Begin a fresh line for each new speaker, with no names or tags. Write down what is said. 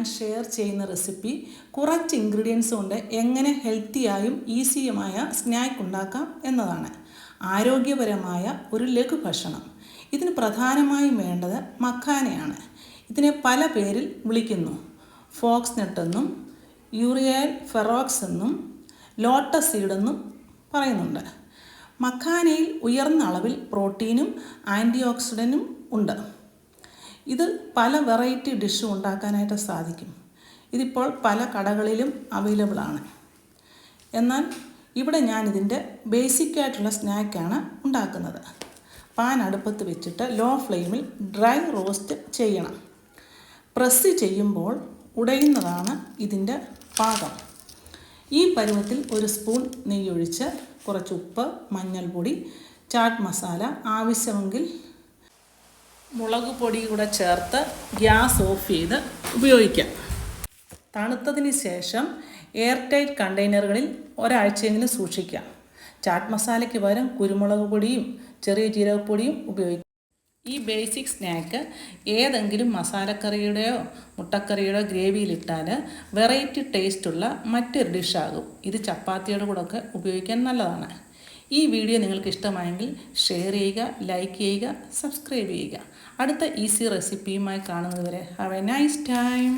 ഞാൻ ഷെയർ ചെയ്യുന്ന റെസിപ്പി കുറച്ച് ഇൻഗ്രീഡിയൻസ് കൊണ്ട് എങ്ങനെ ഹെൽത്തിയായും ഈസിയുമായ സ്നാക്ക് ഉണ്ടാക്കാം എന്നതാണ്. ആരോഗ്യപരമായ ഒരു ലഘുഭക്ഷണം. ഇതിന് പ്രധാനമായും വേണ്ടത് മഖാനയാണ്. ഇതിനെ പല പേരിൽ വിളിക്കുന്നു. ഫോക്സ് നട്ട് എന്നും യൂറിയൽ ഫെറോക്സ് എന്നും ലോട്ടസ് സീഡ് എന്നും പറയുന്നുണ്ട്. മഖാനയിൽ ഉയർന്ന അളവിൽ പ്രോട്ടീനും ആൻറ്റി ഓക്സിഡൻറ്റും ഉണ്ട്. ഇത് പല വെറൈറ്റി ഡിഷും ഉണ്ടാക്കാനായിട്ട് സാധിക്കും. ഇതിപ്പോൾ പല കടകളിലും അവൈലബിൾ ആണ്. എന്നാൽ ഇവിടെ ഞാനിതിൻ്റെ ബേസിക്കായിട്ടുള്ള സ്നാക്കാണ് ഉണ്ടാക്കുന്നത്. പാൻ അടുപ്പത്ത് വെച്ചിട്ട് ലോ ഫ്ലെയിമിൽ ഡ്രൈ റോസ്റ്റ് ചെയ്യണം. പ്രസ് ചെയ്യുമ്പോൾ ഉടയുന്നതാണ് ഇതിൻ്റെ പാകം. ഈ പരുവത്തിൽ ഒരു സ്പൂൺ നെയ്യൊഴിച്ച് കുറച്ച് ഉപ്പ്, മഞ്ഞൾപ്പൊടി, ചാറ്റ് മസാല, ആവശ്യമെങ്കിൽ മുളക് പൊടി കൂടെ ചേർത്ത് ഗ്യാസ് ഓഫ് ചെയ്ത് ഉപയോഗിക്കാം. തണുത്തതിന് ശേഷം എയർ ടൈറ്റ് കണ്ടെയ്നറുകളിൽ ഒരാഴ്ചയെങ്കിലും സൂക്ഷിക്കാം. ചാറ്റ് മസാലയ്ക്ക് പകരം കുരുമുളക് പൊടിയും ചെറിയ ജീരകപ്പൊടിയും ഉപയോഗിക്കാം. ഈ ബേസിക് സ്നാക്ക് ഏതെങ്കിലും മസാലക്കറിയുടെയോ മുട്ടക്കറിയുടെയോ ഗ്രേവിയിലിട്ടാൽ വെറൈറ്റി ടേസ്റ്റുള്ള മറ്റൊരു ഡിഷാകും. ഇത് ചപ്പാത്തിയുടെ കൂടെയൊക്കെ ഉപയോഗിക്കാൻ നല്ലതാണ്. ഈ വീഡിയോ നിങ്ങൾക്ക് ഇഷ്ടമായെങ്കിൽ ഷെയർ ചെയ്യുക, ലൈക്ക് ചെയ്യുക, സബ്സ്ക്രൈബ് ചെയ്യുക. അടുത്ത ഈസി റെസിപ്പിയുമായി കാണുന്നതുവരെ ഹാവ് എ നൈസ് ടൈം.